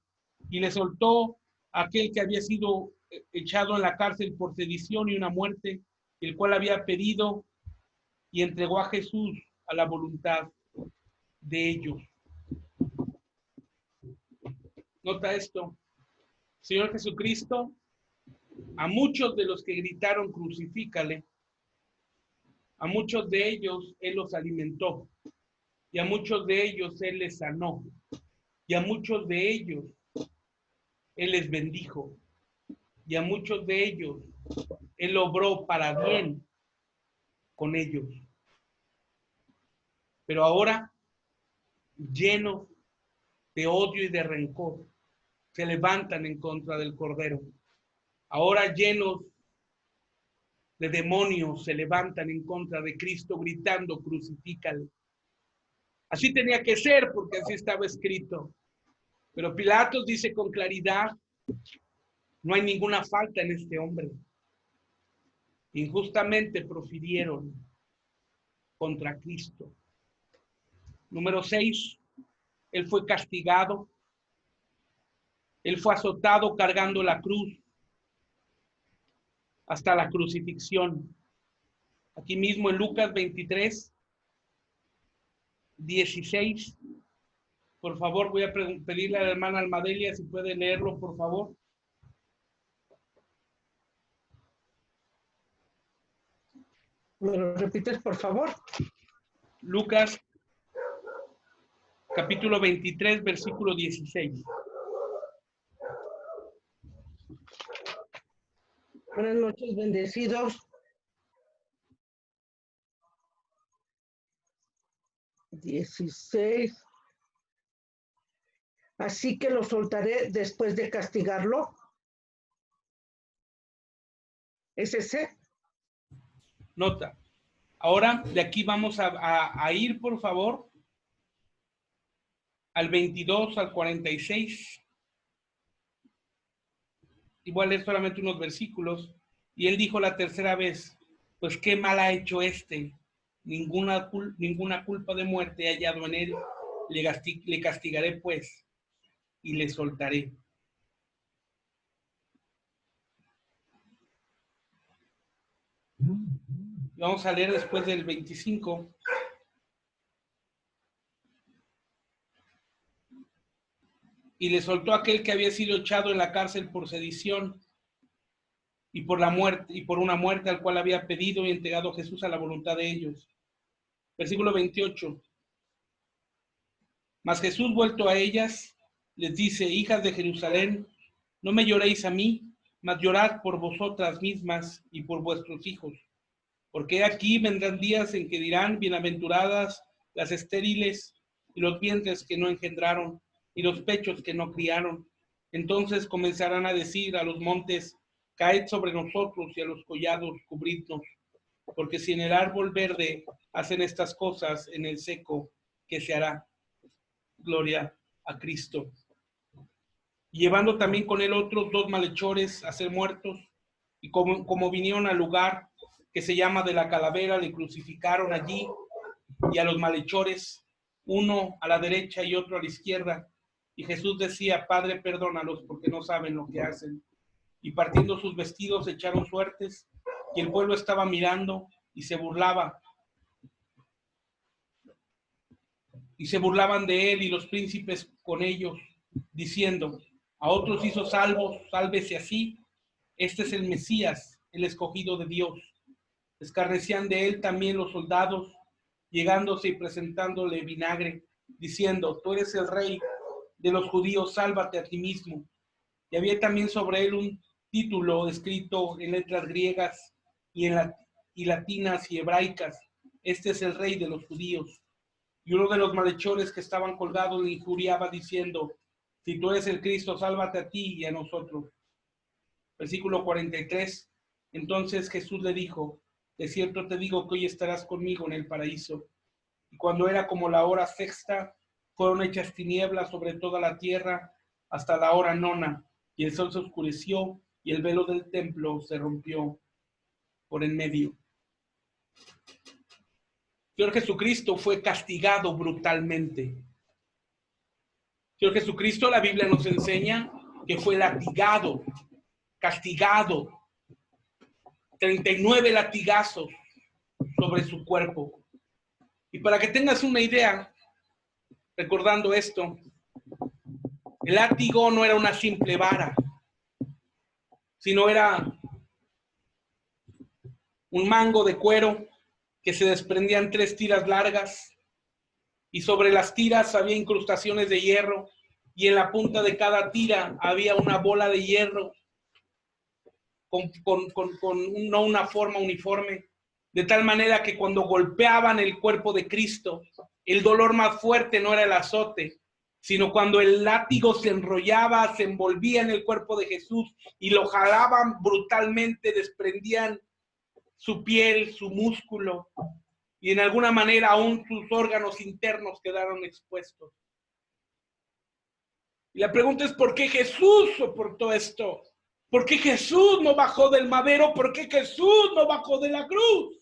y le soltó a aquel que había sido echado en la cárcel por sedición y una muerte, el cual había pedido, y entregó a Jesús a la voluntad de ellos. Nota esto: Señor Jesucristo, a muchos de los que gritaron crucifícale, a muchos de ellos Él los alimentó, y a muchos de ellos Él les sanó, y a muchos de ellos Él les bendijo, y a muchos de ellos Él obró para bien con ellos. Pero ahora, llenos de odio y de rencor, se levantan en contra del Cordero. Ahora, llenos de demonios, se levantan en contra de Cristo gritando: crucifícale. Así tenía que ser, porque así estaba escrito. Pero Pilatos dice con claridad: no hay ninguna falta en este hombre. Injustamente profirieron contra Cristo. Número 6, él fue castigado. Él fue azotado cargando la cruz hasta la crucifixión. Aquí mismo en Lucas 23, 16. Por favor, voy a pedirle a la hermana Almadelia si puede leerlo, por favor. ¿Me lo repites, por favor? Lucas, capítulo 23, versículo 16. Buenas noches, bendecidos. 16. Así que lo soltaré después de castigarlo. ¿Es ese? Nota. Ahora de aquí vamos a ir, por favor, al 22 al 46. Igual es solamente unos versículos. Y él dijo la tercera vez: pues qué mal ha hecho este, ninguna culpa de muerte he hallado en él, le castigaré pues y le soltaré. Vamos a leer después del 25. Y le soltó a aquel que había sido echado en la cárcel por sedición y por la muerte, y por una muerte al cual había pedido y entregado Jesús a la voluntad de ellos. Versículo 28. Mas Jesús, vuelto a ellas, les dice: hijas de Jerusalén, no me lloréis a mí, mas llorad por vosotras mismas y por vuestros hijos. Porque aquí vendrán días en que dirán: bienaventuradas las estériles y los vientres que no engendraron y los pechos que no criaron. Entonces comenzarán a decir a los montes: caed sobre nosotros, y a los collados cubridnos. Porque si en el árbol verde hacen estas cosas, en el seco ¿qué se hará? Gloria a Cristo. Llevando también con él otros 2 malhechores a ser muertos, y como vinieron al lugar que se llama de la Calavera, le crucificaron allí, y a los malhechores, uno a la derecha y otro a la izquierda. Y Jesús decía: Padre, perdónalos, porque no saben lo que hacen. Y partiendo sus vestidos echaron suertes, y el pueblo estaba mirando y se burlaba. Y se burlaban de él y los príncipes con ellos, diciendo: a otros hizo salvos, sálvese así. Este es el Mesías, el escogido de Dios. Escarnecían de él también los soldados, llegándose y presentándole vinagre, diciendo: tú eres el rey de los judíos, sálvate a ti mismo. Y había también sobre él un título escrito en letras griegas y latinas y hebraicas: este es el rey de los judíos. Y uno de los malhechores que estaban colgados le injuriaba diciendo: si tú eres el Cristo, sálvate a ti y a nosotros. Versículo 43. Entonces Jesús le dijo: de cierto te digo que hoy estarás conmigo en el paraíso. Y cuando era como la hora sexta, fueron hechas tinieblas sobre toda la tierra hasta la hora nona, y el sol se oscureció, y el velo del templo se rompió por en medio. Señor Jesucristo fue castigado brutalmente. Señor Jesucristo, la Biblia nos enseña que fue latigado, castigado, 39 latigazos sobre su cuerpo. Y para que tengas una idea, recordando esto, el látigo no era una simple vara, sino era un mango de cuero que se desprendían 3 tiras largas, y sobre las tiras había incrustaciones de hierro, y en la punta de cada tira había una bola de hierro con no una forma uniforme, de tal manera que cuando golpeaban el cuerpo de Cristo, el dolor más fuerte no era el azote, sino cuando el látigo se enrollaba, se envolvía en el cuerpo de Jesús y lo jalaban brutalmente, desprendían su piel, su músculo, y en alguna manera aún sus órganos internos quedaron expuestos. Y la pregunta es: ¿por qué Jesús soportó esto? ¿Por qué Jesús no bajó del madero? ¿Por qué Jesús no bajó de la cruz?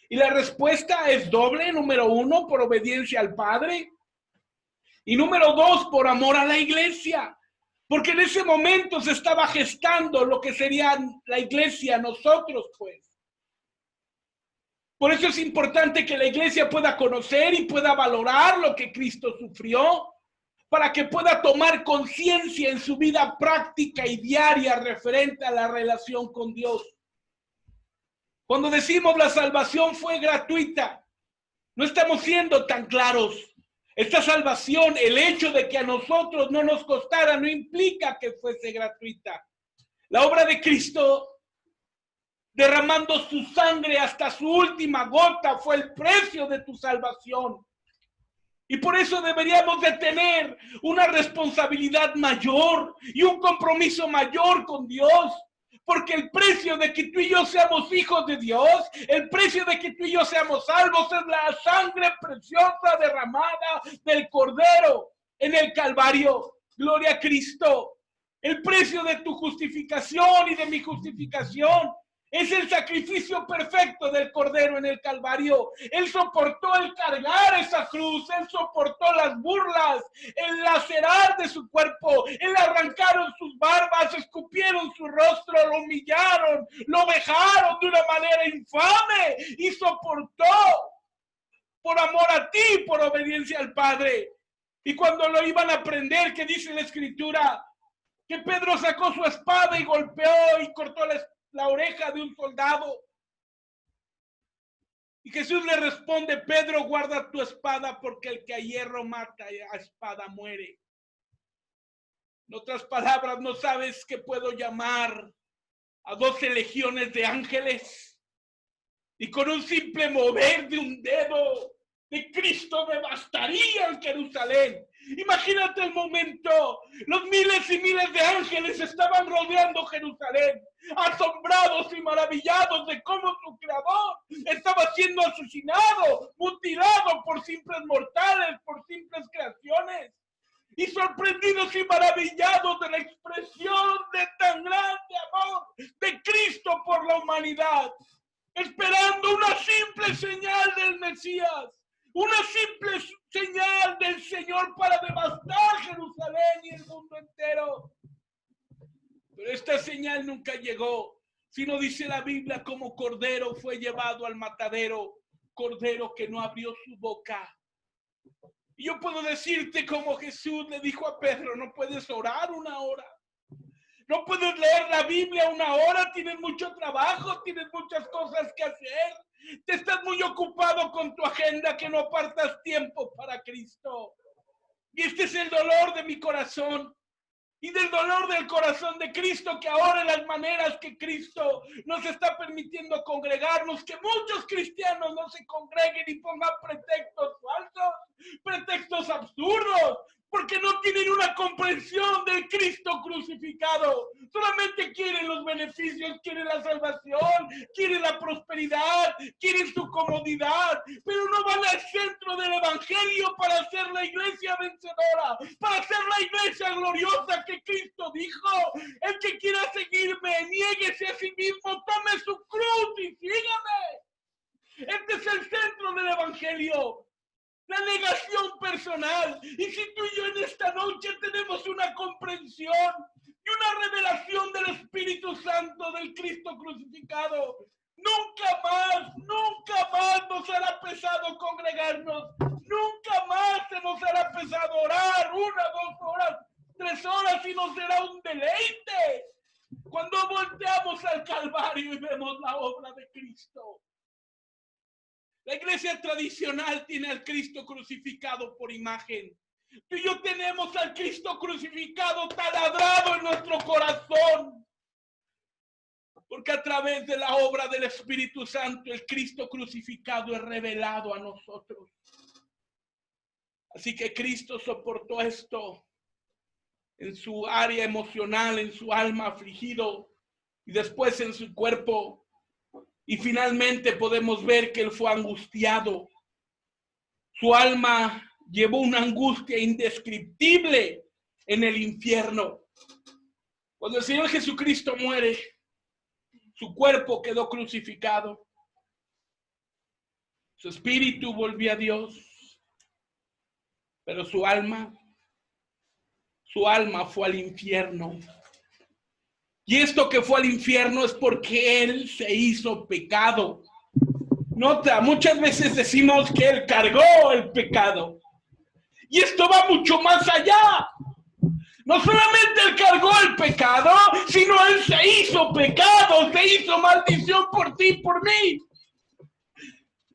Y la respuesta es doble. Número 1, por obediencia al Padre. Y número 2, por amor a la iglesia. Porque en ese momento se estaba gestando lo que sería la iglesia, nosotros pues. Por eso es importante que la iglesia pueda conocer y pueda valorar lo que Cristo sufrió, para que pueda tomar conciencia en su vida práctica y diaria referente a la relación con Dios. Cuando decimos la salvación fue gratuita, no estamos siendo tan claros. Esta salvación, el hecho de que a nosotros no nos costara, no implica que fuese gratuita. La obra de Cristo, derramando su sangre hasta su última gota, fue el precio de tu salvación. Y por eso deberíamos de tener una responsabilidad mayor y un compromiso mayor con Dios. Porque el precio de que tú y yo seamos hijos de Dios, el precio de que tú y yo seamos salvos es la sangre preciosa derramada del Cordero en el Calvario. Gloria a Cristo. El precio de tu justificación y de mi justificación es el sacrificio perfecto del Cordero en el Calvario. Él soportó el cargar esa cruz, él soportó las burlas, el lacerar de su cuerpo, él arrancaron sus barbas, escupieron su rostro, lo humillaron, lo vejaron de una manera infame y soportó por amor a ti, por obediencia al Padre. Y cuando lo iban a prender, ¿qué dice la Escritura? Que Pedro sacó su espada y golpeó y cortó la oreja de un soldado. Y Jesús le responde: Pedro, guarda tu espada, porque el que a hierro mata, a espada muere. En otras palabras, no sabes que puedo llamar a 12 legiones de ángeles y con un simple mover de un dedo de Cristo me bastaría en Jerusalén. Imagínate el momento. Los miles y miles de ángeles estaban rodeando Jerusalén, asombrados y maravillados de cómo su creador estaba siendo asesinado, mutilado por simples mortales, por simples creaciones. Y sorprendidos y maravillados de la expresión de tan grande amor de Cristo por la humanidad, esperando una simple señal del Mesías, una simple señal del Señor para devastar Jerusalén y el mundo entero. Pero esta señal nunca llegó, sino dice la Biblia, como cordero fue llevado al matadero, cordero que no abrió su boca. Y yo puedo decirte como Jesús le dijo a Pedro, no puedes orar una hora. No puedes leer la Biblia una hora, tienes mucho trabajo, tienes muchas cosas que hacer. Te estás muy ocupado con tu agenda que no apartas tiempo para Cristo. Y este es el dolor de mi corazón y del dolor del corazón de Cristo, que ahora en las maneras que Cristo nos está permitiendo congregarnos, que muchos cristianos no se congreguen y pongan pretextos falsos, pretextos absurdos, porque no tienen una comprensión del Cristo crucificado. Solamente quieren los beneficios, quieren la salvación, quieren la prosperidad, quieren su comodidad, pero no van al centro del evangelio para hacer la iglesia vencedora, para hacer la iglesia gloriosa que Cristo dijo. El que quiera seguirme, niéguese a sí mismo, tome su cruz y sígame. Este es el centro del evangelio. La negación personal. Y si tú y yo en esta noche tenemos una comprensión y una revelación del Espíritu Santo del Cristo crucificado, nunca más nos hará pesado congregarnos, nunca más se nos hará pesado orar 1, 2 horas, 3 horas, y nos será un deleite cuando volteamos al Calvario y vemos la obra de Cristo. La iglesia tradicional tiene al Cristo crucificado por imagen. Tú y yo tenemos al Cristo crucificado taladrado en nuestro corazón. Porque a través de la obra del Espíritu Santo, el Cristo crucificado es revelado a nosotros. Así que Cristo soportó esto en su área emocional, en su alma afligido, y después en su cuerpo. Y finalmente podemos ver que él fue angustiado. Su alma llevó una angustia indescriptible en el infierno. Cuando el Señor Jesucristo muere, su cuerpo quedó crucificado. Su espíritu volvió a Dios, pero su alma fue al infierno. Y esto que fue al infierno es porque él se hizo pecado. Nota, muchas veces decimos que él cargó el pecado. Y esto va mucho más allá. No solamente él cargó el pecado, sino él se hizo pecado, se hizo maldición por ti y por mí.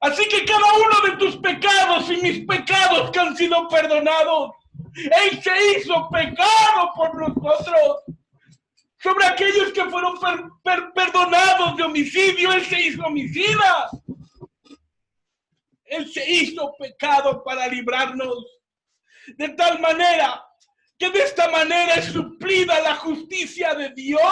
Así que cada uno de tus pecados y mis pecados que han sido perdonados, él se hizo pecado por nosotros. Sobre aquellos que fueron perdonados de homicidio, él se hizo homicida. Él se hizo pecado para librarnos. De tal manera que de esta manera es suplida la justicia de Dios.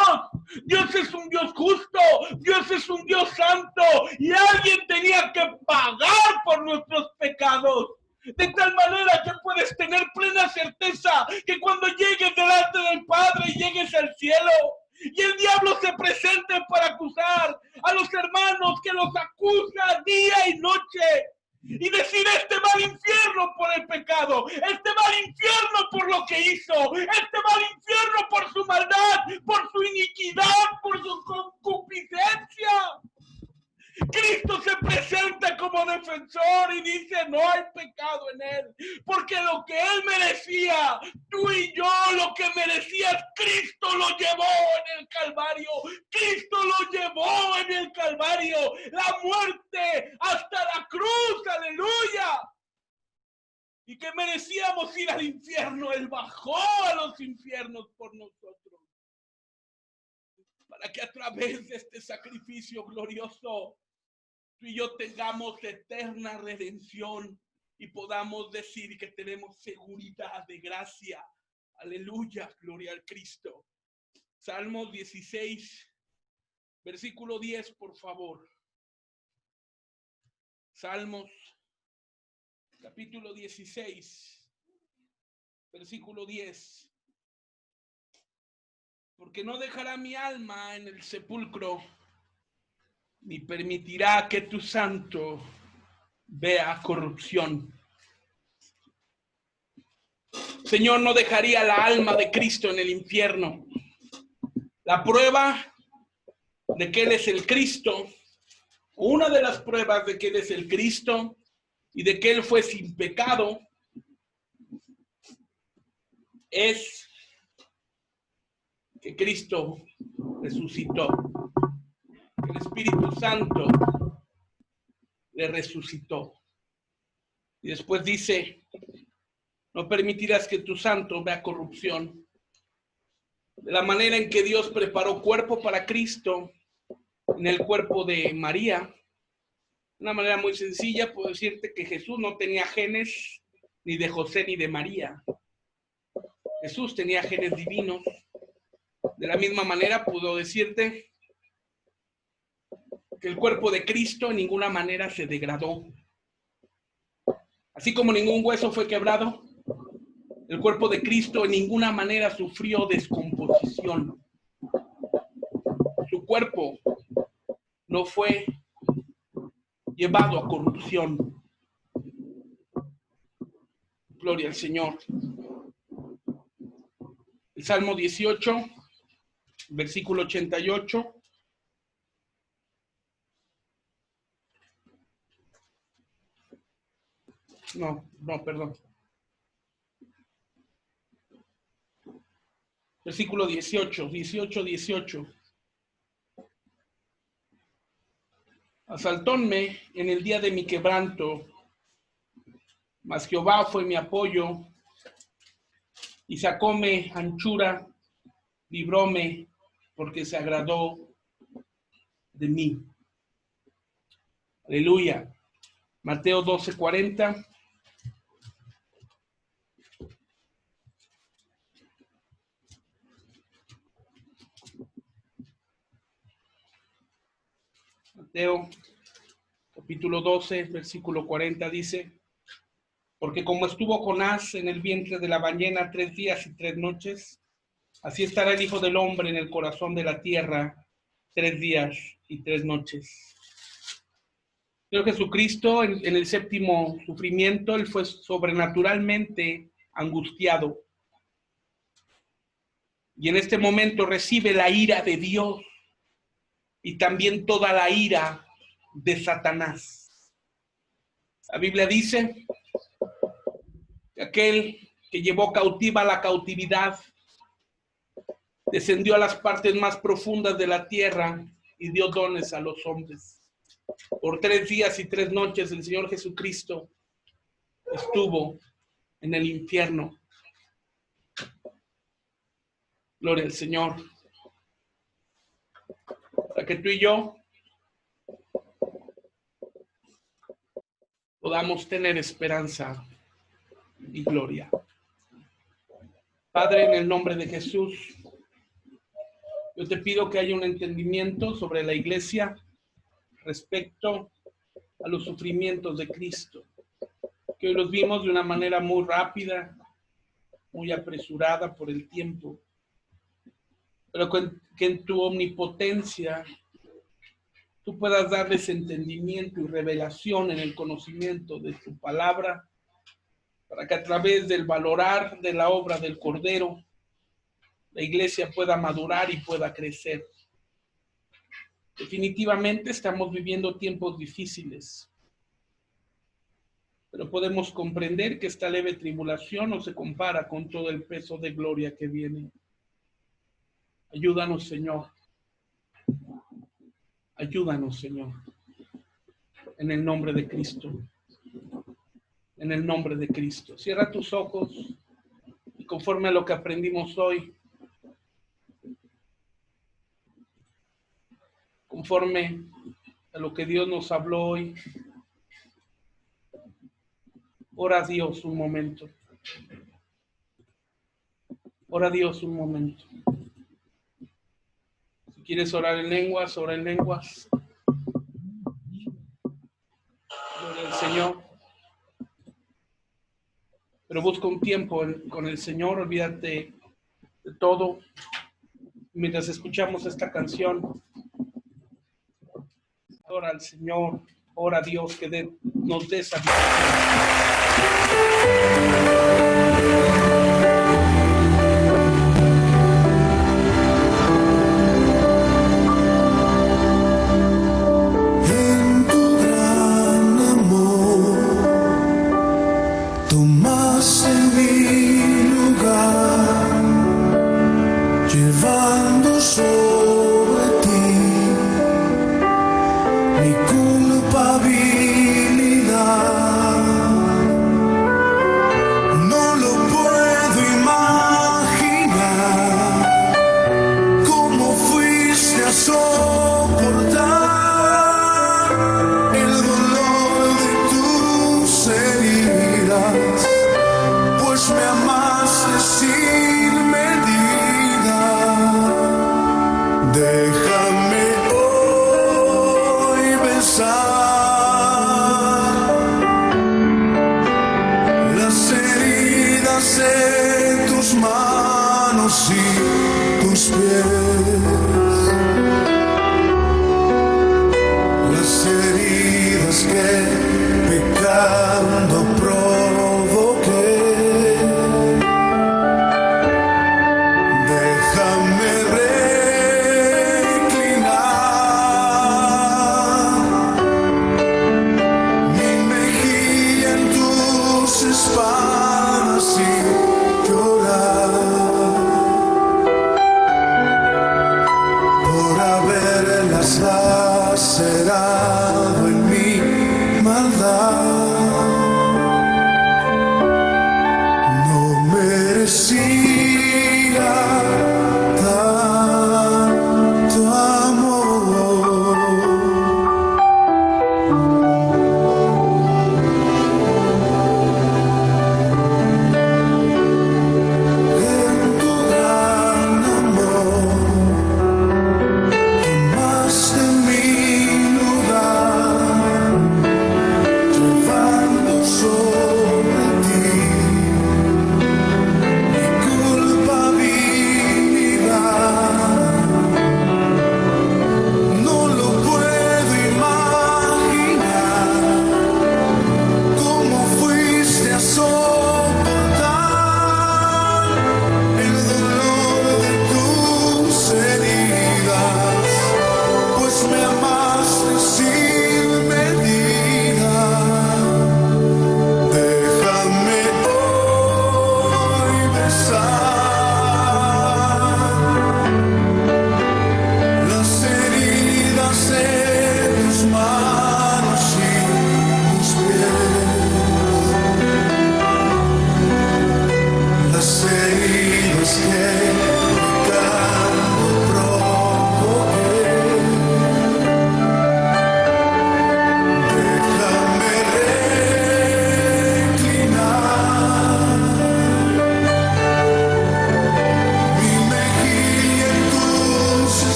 Dios es un Dios justo, Dios es un Dios santo, y alguien tenía que pagar por nuestros pecados. De tal manera que puedes tener plena certeza que cuando llegues delante del Padre y llegues al cielo, y el diablo se presente para acusar a los hermanos, que los acusa día y noche, y decir: este va al infierno por el pecado, este va al infierno por lo que hizo, este va al infierno por su maldad, por su iniquidad, por su concupiscencia. Cristo se presenta como defensor y dice: no hay pecado en él, porque lo que él merecía, tú y yo, lo que merecías, Cristo lo llevó en el Calvario. Cristo lo llevó en el Calvario, la muerte hasta la cruz, aleluya. Y que merecíamos ir al infierno, él bajó a los infiernos por nosotros, para que a través de este sacrificio glorioso tú y yo tengamos eterna redención y podamos decir que tenemos seguridad de gracia. Aleluya, gloria al Cristo. Salmos 16, versículo 10, por favor. Salmos, capítulo 16, versículo 10. Porque no dejará mi alma en el sepulcro, ni permitirá que tu santo vea corrupción. Señor, no dejaría la alma de Cristo en el infierno. La prueba de que Él es el Cristo, una de las pruebas de que Él es el Cristo y de que Él fue sin pecado, es que Cristo resucitó. El Espíritu Santo le resucitó. Y después dice, no permitirás que tu santo vea corrupción. De la manera en que Dios preparó cuerpo para Cristo en el cuerpo de María, de una manera muy sencilla, puedo decirte que Jesús no tenía genes ni de José ni de María. Jesús tenía genes divinos. De la misma manera puedo decirte que el cuerpo de Cristo en ninguna manera se degradó. Así como ningún hueso fue quebrado, el cuerpo de Cristo en ninguna manera sufrió descomposición. Su cuerpo no fue llevado a corrupción. Gloria al Señor. El Salmo 18, versículo 88. Perdón. Versículo 18. Asaltóme en el día de mi quebranto, mas Jehová fue mi apoyo, y sacóme anchura, libróme, porque se agradó de mí. Aleluya. Mateo 12:40. Mateo capítulo 12, versículo 40 dice, porque como estuvo Jonás en el vientre de la ballena 3 días y 3 noches, así estará el Hijo del Hombre en el corazón de la tierra 3 días y 3 noches. Señor Jesucristo, en el séptimo sufrimiento, Él fue sobrenaturalmente angustiado. Y en este momento recibe la ira de Dios y también toda la ira de Satanás. La Biblia dice que aquel que llevó cautiva la cautividad descendió a las partes más profundas de la tierra y dio dones a los hombres. Por 3 días y 3 noches el Señor Jesucristo estuvo en el infierno. Gloria al Señor. Para que tú y yo podamos tener esperanza y gloria. Padre, en el nombre de Jesús, yo te pido que haya un entendimiento sobre la iglesia respecto a los sufrimientos de Cristo, que hoy los vimos de una manera muy rápida, muy apresurada por el tiempo, pero que en tu omnipotencia tú puedas darles entendimiento y revelación en el conocimiento de tu palabra, para que a través del valorar de la obra del Cordero, la iglesia pueda madurar y pueda crecer. Definitivamente estamos viviendo tiempos difíciles, pero podemos comprender que esta leve tribulación no se compara con todo el peso de gloria que viene. Ayúdanos, Señor. Ayúdanos, Señor. En el nombre de Cristo. En el nombre de Cristo. Cierra tus ojos y conforme a lo que aprendimos hoy, conforme a lo que Dios nos habló hoy, Ora a Dios un momento. Ora a Dios un momento. Si quieres orar en lenguas, ora en lenguas. Gloria al Señor. Pero busca un tiempo con el Señor, olvídate de todo. Mientras escuchamos esta canción, ora al Señor, ora a Dios que nos dé sabiduría. Llevando sobre ti mi culpabilidad, no lo puedo imaginar, cómo fuiste a soportar el dolor de tus heridas, pues me amaste sin medida. Déjame hoy besar las heridas de tus manos y tus pies, las heridas que pecando provoqué. Déjame espaldas y llorar por haberlas lacerado en mi maldad. No merecía tanto amor. Tomaste mi lugar.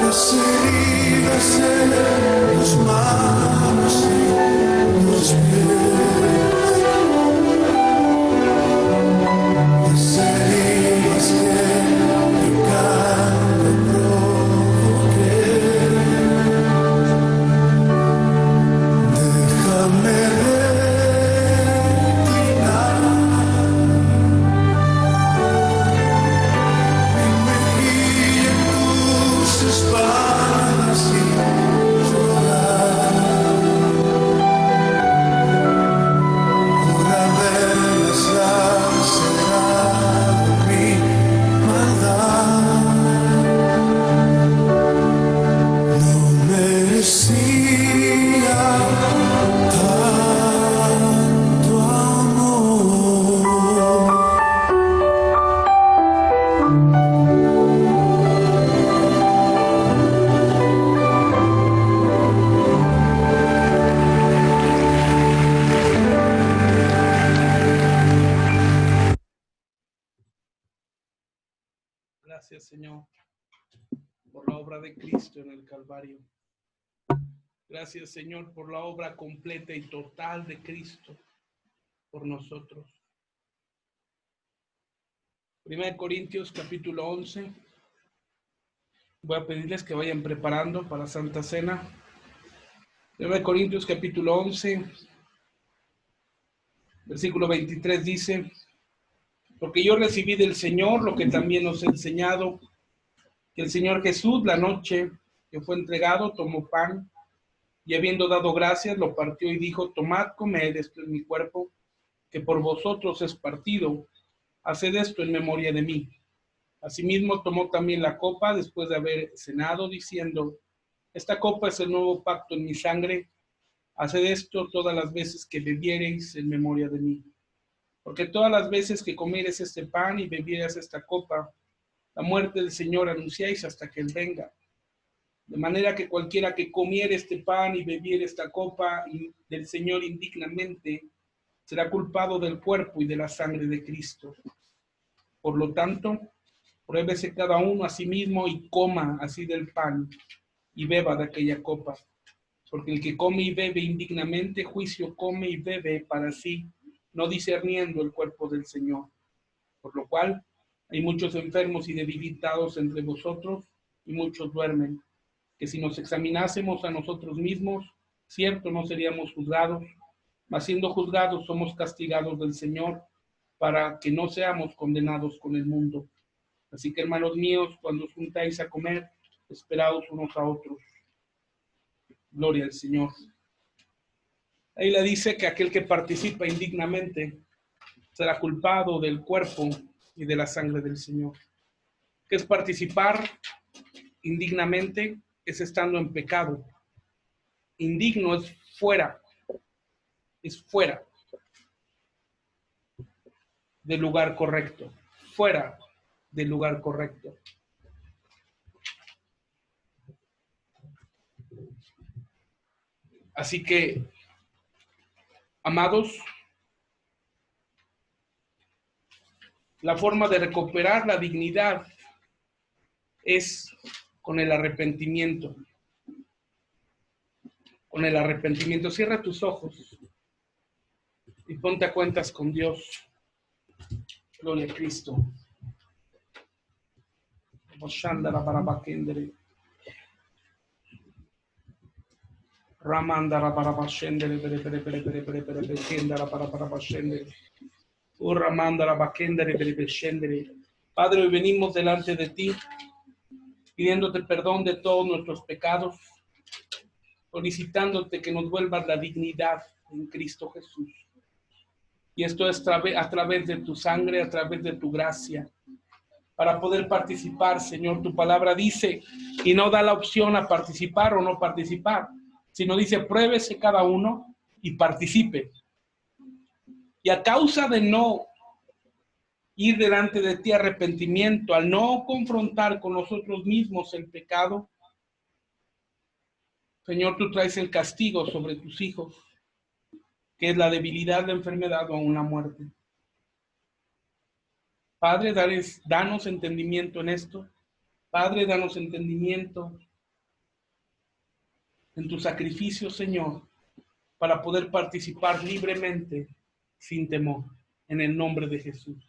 las heridas en los manos y los pies, las heridas que pecando provoqué. Déjame reclinar mi mejilla en tus espaldas y llorar por haberlas lacerado mi maldad. No merecía tanto amor. Gracias, Señor, por la obra de Cristo en el Calvario. Gracias, Señor, por la obra completa y total de Cristo por nosotros. 1 Corintios capítulo 11. Voy a pedirles que vayan preparando para Santa Cena. 1 Corintios capítulo 11, versículo 23 dice: porque yo recibí del Señor lo que también os he enseñado, que el Señor Jesús, la noche que fue entregado, tomó pan, y habiendo dado gracias, lo partió y dijo: tomad, comed, esto es mi cuerpo, que por vosotros es partido. Haced esto en memoria de mí. Asimismo tomó también la copa después de haber cenado, diciendo: esta copa es el nuevo pacto en mi sangre. Haced esto todas las veces que bebiereis en memoria de mí. Porque todas las veces que comieres este pan y bebieras esta copa, la muerte del Señor anunciáis hasta que Él venga. De manera que cualquiera que comiere este pan y bebiere esta copa del Señor indignamente, será culpado del cuerpo y de la sangre de Cristo. Por lo tanto, pruébese cada uno a sí mismo y coma así del pan y beba de aquella copa. Porque el que come y bebe indignamente, juicio come y bebe para sí, no discerniendo el cuerpo del Señor. Por lo cual, hay muchos enfermos y debilitados entre vosotros, y muchos duermen. Que si nos examinásemos a nosotros mismos, cierto no seríamos juzgados, mas siendo juzgados somos castigados del Señor, para que no seamos condenados con el mundo. Así que, hermanos míos, cuando os juntáis a comer, esperaos unos a otros. Gloria al Señor. Ahí le dice que aquel que participa indignamente será culpado del cuerpo y de la sangre del Señor. ¿Qué es participar indignamente? Es estando en pecado. Indigno es fuera del lugar correcto, fuera del lugar correcto. Así que, amados, la forma de recuperar la dignidad es con el arrepentimiento. Con el arrepentimiento. Cierra tus ojos y ponte a cuentas con Dios. Gloria a Cristo. Ramandara para bascendere, Padre, hoy venimos delante de ti, pidiéndote perdón de todos nuestros pecados, solicitándote que nos vuelvas la dignidad en Cristo Jesús. Y esto es a través de tu sangre, a través de tu gracia, para poder participar, Señor. Tu palabra dice, y no da la opción a participar o no participar, sino dice, pruébese cada uno y participe. Y a causa de no ir delante de ti arrepentimiento, al no confrontar con nosotros mismos el pecado, Señor, tú traes el castigo sobre tus hijos, que es la debilidad, la enfermedad o aún la muerte. Padre, danos entendimiento en esto. Padre, danos entendimiento en tu sacrificio, Señor, para poder participar libremente, sin temor, en el nombre de Jesús.